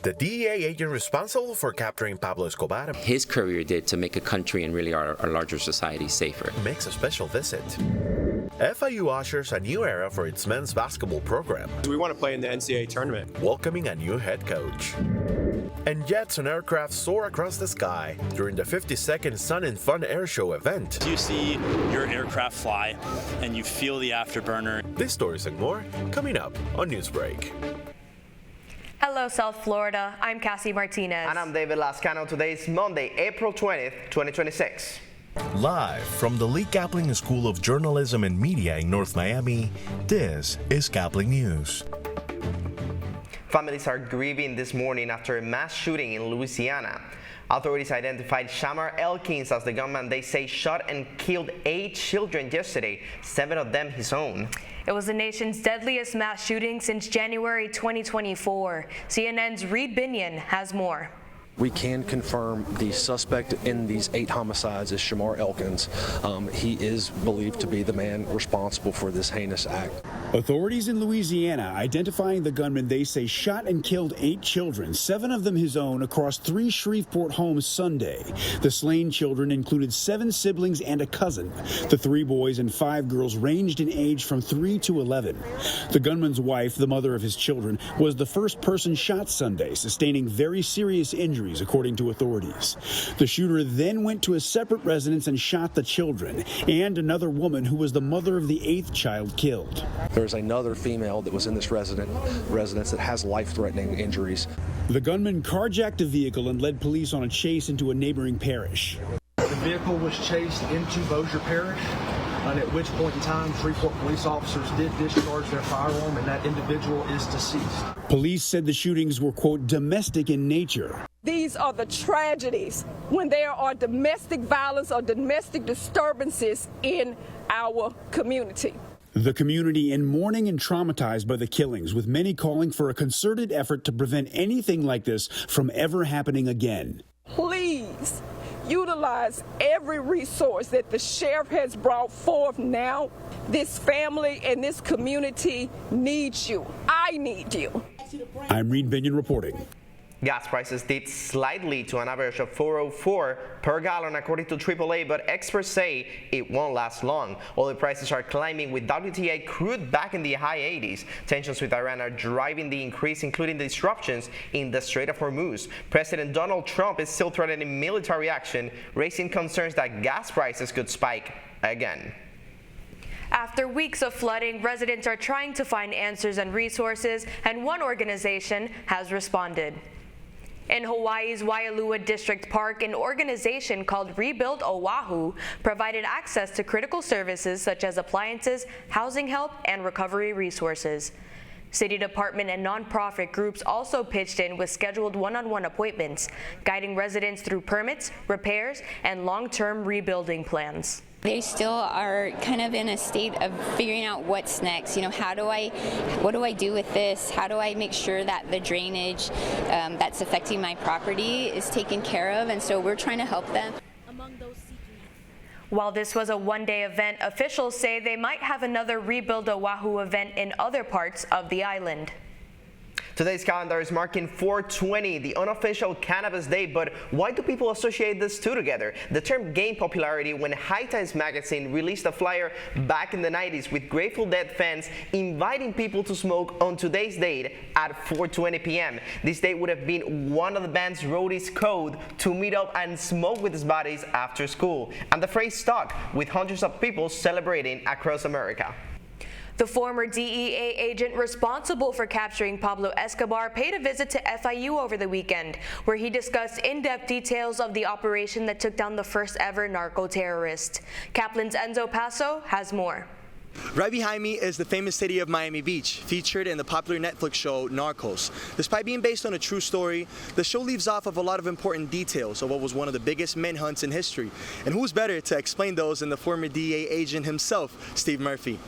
the DEA agent responsible for capturing Pablo Escobar, his career did to make a country and really our larger society safer, makes a special visit. FIU ushers a new era for its men's basketball program. We want to play in the NCAA tournament. Welcoming a new head coach. And jets and aircraft soar across the sky during the 52nd Sun and Fun Air Show event. You see your aircraft fly and you feel the afterburner. These stories and more coming up on Newsbreak. Hello, South Florida. I'm Cassie Martinez. And I'm David Lascano. Today is Monday, April 20th, 2026. Live from the Lee Caplin School of Journalism and Media in North Miami, this is Caplin News. Families are grieving this morning after a mass shooting in Louisiana. Authorities identified Shamar Elkins as the gunman they say shot and killed 8 children yesterday, 7 of them his own. It was the nation's deadliest mass shooting since January 2024. CNN's Reed Binion has more. We can confirm the suspect in these 8 homicides is Shamar Elkins. He is believed to be the man responsible for this heinous act. Authorities in Louisiana identifying the gunman they say shot and killed 8 children, 7 of them his own, across 3 Shreveport homes Sunday. The slain children included 7 siblings and a cousin. The 3 boys and 5 girls ranged in age from 3 to 11. The gunman's wife, the mother of his children, was the first person shot Sunday, sustaining very serious injuries, according to authorities. The shooter then went to a separate residence and shot the children and another woman who was the mother of the 8th child killed. There's another female that was in this residence that has life-threatening injuries. The gunman carjacked a vehicle and led police on a chase into a neighboring parish. The vehicle was chased into Bossier Parish, and at which point in time, Shreveport police officers did discharge their firearm, and that individual is deceased. Police said the shootings were, quote, domestic in nature. These are the tragedies when there are domestic violence or domestic disturbances in our community. The community in mourning and traumatized by the killings, with many calling for a concerted effort to prevent anything like this from ever happening again. Please utilize every resource that the sheriff has brought forth now. This family and this community needs you. I need you. I'm Reed Binion reporting. Gas prices dipped slightly to an average of $4.04 per gallon according to AAA, but experts say it won't last long. Oil prices are climbing with WTI crude back in the high 80s. Tensions with Iran are driving the increase, including disruptions in the Strait of Hormuz. President Donald Trump is still threatening military action, raising concerns that gas prices could spike again. After weeks of flooding, residents are trying to find answers and resources, and one organization has responded. In Hawaii's Waialua District Park, an organization called Rebuild Oahu provided access to critical services such as appliances, housing help, and recovery resources. City department and nonprofit groups also pitched in with scheduled one-on-one appointments, guiding residents through permits, repairs, and long-term rebuilding plans. They still are kind of in a state of figuring out what's next. You know, what do I do with this? How do I make sure that the drainage that's affecting my property is taken care of? And so we're trying to help them. While this was a one-day event, officials say they might have another Rebuild Oahu event in other parts of the island. Today's calendar is marking 420, the unofficial Cannabis Day, but why do people associate these two together? The term gained popularity when High Times magazine released a flyer back in the 90s with Grateful Dead fans inviting people to smoke on today's date at 4:20 p.m. This date would have been one of the band's roadies' code to meet up and smoke with his buddies after school. And the phrase stuck, with hundreds of people celebrating across America. The former DEA agent responsible for capturing Pablo Escobar paid a visit to FIU over the weekend, where he discussed in-depth details of the operation that took down the first ever narco-terrorist. Caplin's Enzo Paso has more. Right behind me is the famous city of Miami Beach, featured in the popular Netflix show Narcos. Despite being based on a true story, the show leaves off of a lot of important details of what was one of the biggest manhunts in history. And who's better to explain those than the former DEA agent himself, Steve Murphy.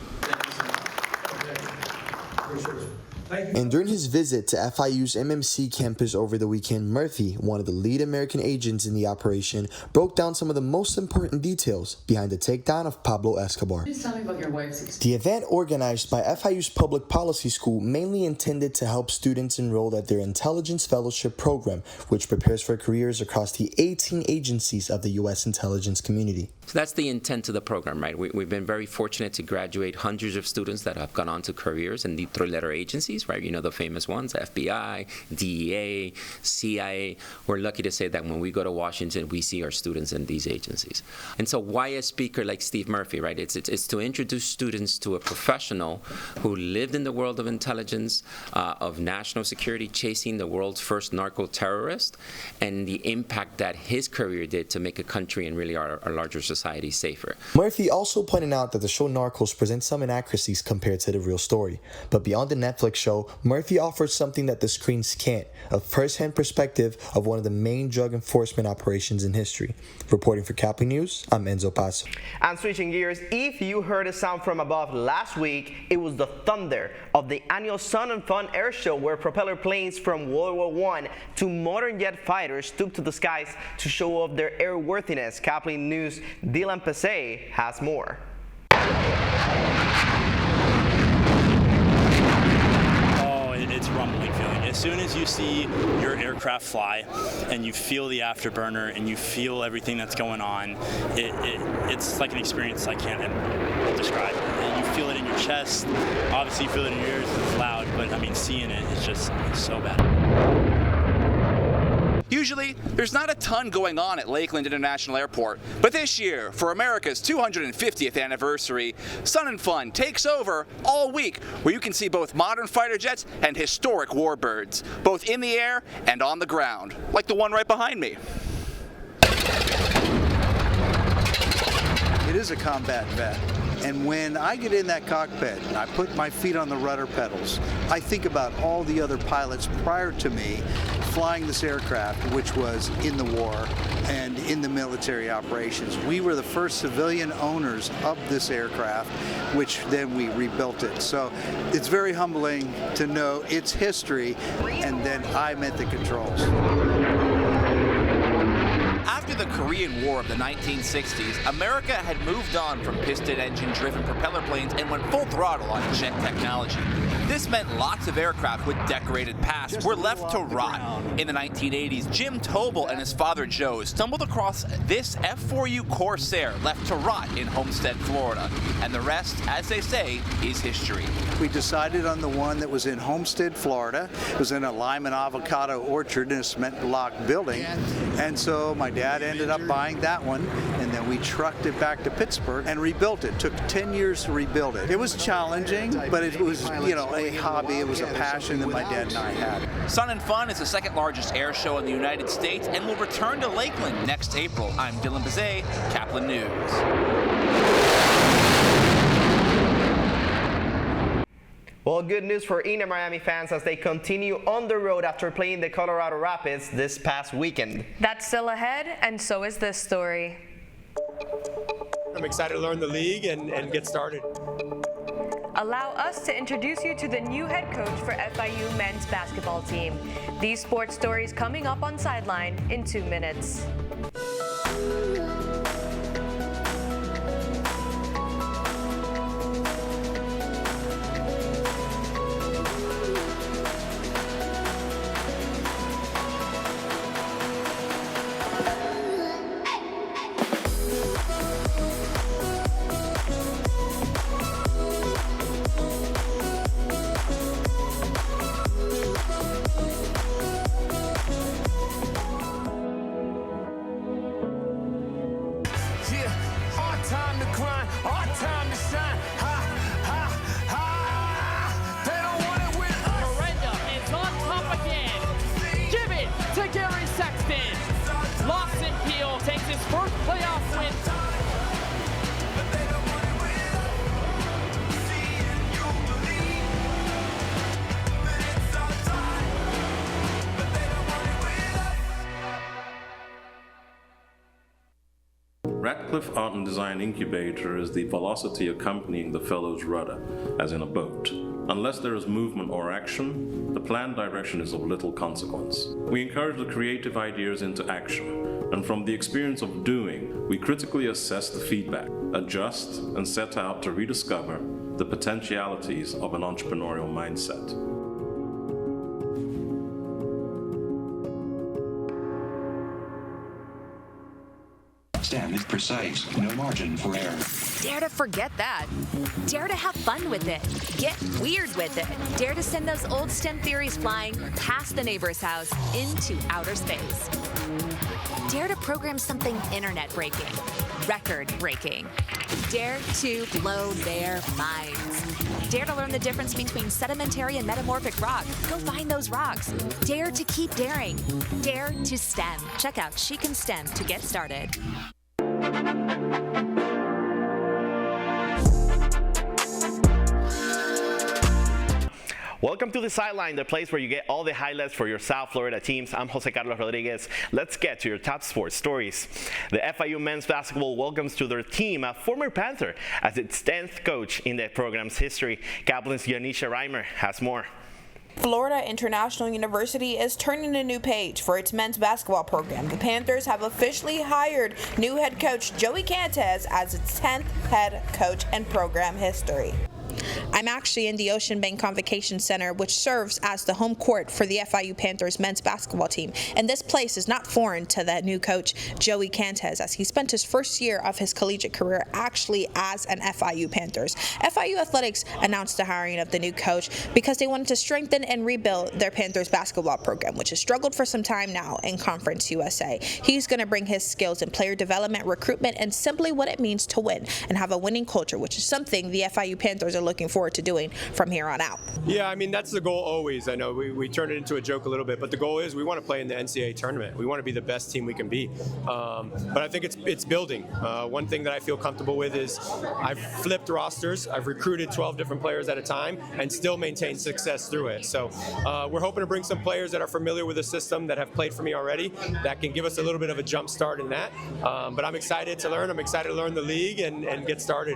And during his visit to FIU's MMC campus over the weekend, Murphy, one of the lead American agents in the operation, broke down some of the most important details behind the takedown of Pablo Escobar. Just tell me about your wife's experience. The event, organized by FIU's Public Policy School, mainly intended to help students enrolled at their Intelligence Fellowship program, which prepares for careers across the 18 agencies of the U.S. intelligence community. So that's the intent of the program, right? We've been very fortunate to graduate hundreds of students that have gone on to careers in the three-letter agencies, right? You know, the famous ones, FBI, DEA, CIA. We're lucky to say that when we go to Washington, we see our students in these agencies. And so why a speaker like Steve Murphy, right? It's to introduce students to a professional who lived in the world of intelligence, of national security, chasing the world's first narco-terrorist, and the impact that his career did to make a country and really our larger society safer. Murphy also pointed out that the show Narcos presents some inaccuracies compared to the real story. But beyond the Netflix show, Murphy offers something that the screens can't, a first-hand perspective of one of the main drug enforcement operations in history. Reporting for Caplin News, I'm Enzo Paso. And switching gears, if you heard a sound from above last week, it was the thunder of the annual Sun and Fun Air Show, where propeller planes from World War I to modern jet fighters took to the skies to show off their airworthiness. Caplin News' Dylan Pesay has more. It's rumbling feeling. As soon as you see your aircraft fly and you feel the afterburner and you feel everything that's going on, it's like an experience I can't describe. And you feel it in your chest. Obviously you feel it in your ears, it's loud, but I mean, seeing it is just so bad. Usually, there's not a ton going on at Lakeland International Airport, but this year, for America's 250th anniversary, Sun and Fun takes over all week, where you can see both modern fighter jets and historic warbirds, both in the air and on the ground, like the one right behind me. It is a combat vet. And when I get in that cockpit and I put my feet on the rudder pedals, I think about all the other pilots prior to me flying this aircraft, which was in the war and in the military operations. We were the first civilian owners of this aircraft, which then we rebuilt it. So it's very humbling to know its history, and then I'm at the controls. After the Korean War of the 1960s, America had moved on from piston engine-driven propeller planes and went full throttle on jet technology. This meant lots of aircraft with decorated pasts were left to rot. In the 1980s, Jim Tobel and his father Joe stumbled across this F-4U Corsair left to rot in Homestead, Florida. And the rest, as they say, is history. We decided on the one that was in Homestead, Florida. It was in a lime and avocado orchard in a cement block building. And so my dad ended up buying that one, and then we trucked it back to Pittsburgh and rebuilt it. It took 10 years to rebuild it. It was challenging, but it was, you know, a hobby. It was a passion that my dad and I had. Sun and Fun is the second largest air show in the United States and will return to Lakeland next April. I'm Dylan Pesay, Caplin News. Well, good news for Inter Miami fans as they continue on the road after playing the Colorado Rapids this past weekend. That's still ahead, and so is this story. I'm excited to learn the league and get started. Allow us to introduce you to the new head coach for FIU men's basketball team. These sports stories coming up on Sideline in 2 minutes. Radcliffe Art and Design Incubator is the velocity accompanying the fellow's rudder, as in a boat. Unless there is movement or action, the planned direction is of little consequence. We encourage the creative ideas into action, and from the experience of doing, we critically assess the feedback, adjust, and set out to rediscover the potentialities of an entrepreneurial mindset. STEM is precise, no margin for error. Dare to forget that. Dare to have fun with it. Get weird with it. Dare to send those old STEM theories flying past the neighbor's house into outer space. Dare to program something internet-breaking, record-breaking. Dare to blow their minds. Dare to learn the difference between sedimentary and metamorphic rock. Go find those rocks. Dare to keep daring. Dare to STEM. Check out She Can STEM to get started. Welcome to The Sideline, the place where you get all the highlights for your South Florida teams. I'm Jose Carlos Rodriguez. Let's get to your top sports stories. The FIU men's basketball welcomes to their team a former Panther as its 10th coach in the program's history. Caplin's Yanisha Reimer has more. Florida International University is turning a new page for its men's basketball program. The Panthers have officially hired new head coach Joey Cantes as its 10th head coach in program history. I'm actually in the Ocean Bank Convocation Center, which serves as the home court for the FIU Panthers men's basketball team. And this place is not foreign to the new coach, Joey Cantes, as he spent his first year of his collegiate career actually as an FIU Panthers. FIU Athletics announced the hiring of the new coach because they wanted to strengthen and rebuild their Panthers basketball program, which has struggled for some time now in Conference USA. He's going to bring his skills in player development, recruitment, and simply what it means to win and have a winning culture, which is something the FIU Panthers are looking forward to doing from here on out. Yeah, I mean, that's the goal always. I know we turn it into a joke a little bit, but the goal is we want to play in the NCAA tournament. We want to be the best team we can be. But I think it's building. One thing that I feel comfortable with is I've flipped rosters. I've recruited 12 different players at a time and still maintained success through it. So we're hoping to bring some players that are familiar with the system, that have played for me already, that can give us a little bit of a jump start in that. But I'm excited to learn. I'm excited to learn the league and get started.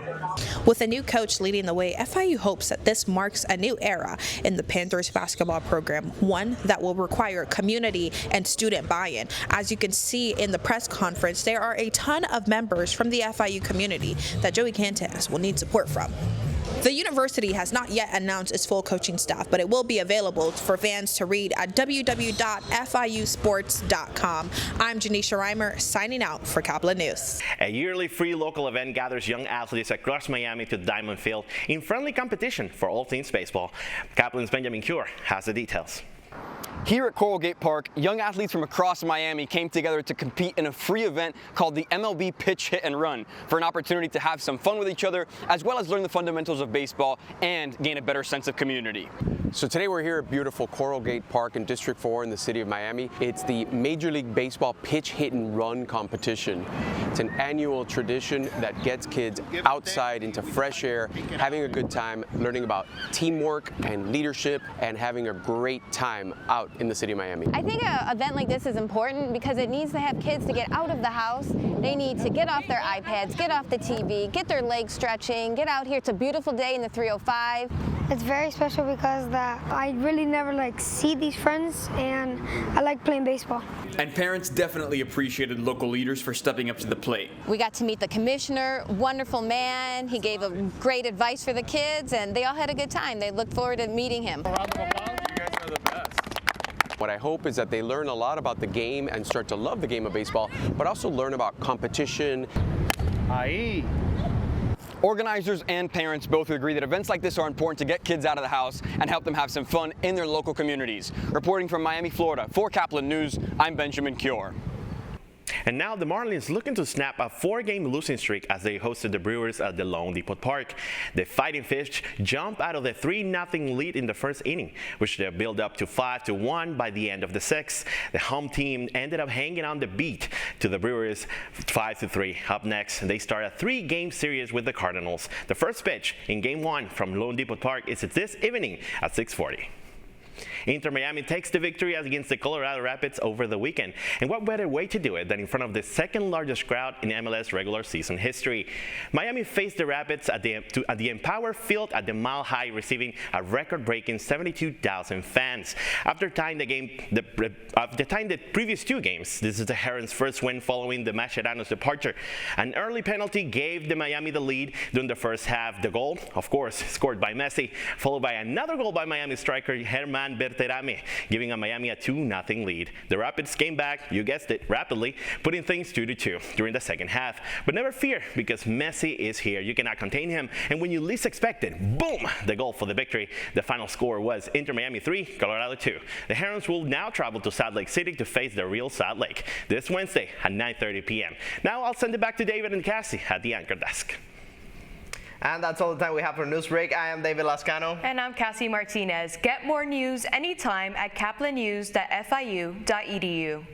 With a new coach leading the way, FIU hopes that this marks a new era in the Panthers basketball program, one that will require community and student buy-in. As you can see in the press conference, there are a ton of members from the FIU community that Joey Cantes will need support from. The university has not yet announced its full coaching staff, but it will be available for fans to read at www.fiusports.com. I'm Janisha Reimer, signing out for Caplin News. A yearly free local event gathers young athletes across Miami to Diamond Field in friendly competition for all things baseball. Caplin's Benjamin Cure has the details. Here at Coral Gate Park, young athletes from across Miami came together to compete in a free event called the MLB Pitch, Hit, and Run for an opportunity to have some fun with each other, as well as learn the fundamentals of baseball and gain a better sense of community. So today we're here at beautiful Coral Gate Park in District 4 in the city of Miami. It's the Major League Baseball Pitch, Hit, and Run competition. It's an annual tradition that gets kids outside into fresh air, having a good time, learning about teamwork and leadership, and having a great time out in the city of Miami. I think an event like this is important because it needs to have kids to get out of the house. They need to get off their iPads, get off the TV, get their legs stretching, get out here. It's a beautiful day in the 305. It's very special because I really never see these friends, and I like playing baseball. And parents definitely appreciated local leaders for stepping up to the plate. We got to meet the commissioner, wonderful man. He gave a great advice for the kids, and they all had a good time. They looked forward to meeting him. A round of applause. You guys are the best. What I hope is that they learn a lot about the game and start to love the game of baseball, but also learn about competition. Aye. Organizers and parents both agree that events like this are important to get kids out of the house and help them have some fun in their local communities. Reporting from Miami, Florida, for Caplin News, I'm Benjamin Cure. And now the Marlins looking to snap a 4-game losing streak as they hosted the Brewers at the Lone Depot Park. The Fighting Fish jumped out of the 3-0 lead in the first inning, which they built up to 5-1 by the end of the 6th. The home team ended up hanging on the beat to the Brewers 5-3. Up next, they start a 3-game series with the Cardinals. The first pitch in Game 1 from Lone Depot Park is this evening at 6:40. Inter Miami takes the victory against the Colorado Rapids over the weekend. And what better way to do it than in front of the second largest crowd in MLS regular season history. Miami faced the Rapids at the Empower Field at the Mile High, receiving a record-breaking 72,000 fans. After tying the previous two games, this is the Herons' first win following the Mascherano's departure. An early penalty gave the Miami the lead during the first half. The goal, of course, scored by Messi, followed by another goal by Miami striker Germán Berterame, giving Miami a 2-0 lead. The Rapids came back, you guessed it, rapidly, putting things 2-2 during the second half. But never fear, because Messi is here. You cannot contain him, and when you least expect it, boom, the goal for the victory. The final score was Inter Miami 3, Colorado 2. The Herons will now travel to Salt Lake City to face the real Salt Lake this Wednesday at 9:30 p.m. Now I'll send it back to David and Cassie at the anchor desk. And that's all the time we have for Newsbreak. I am David Lascano. And I'm Cassie Martinez. Get more news anytime at caplinnews.fiu.edu.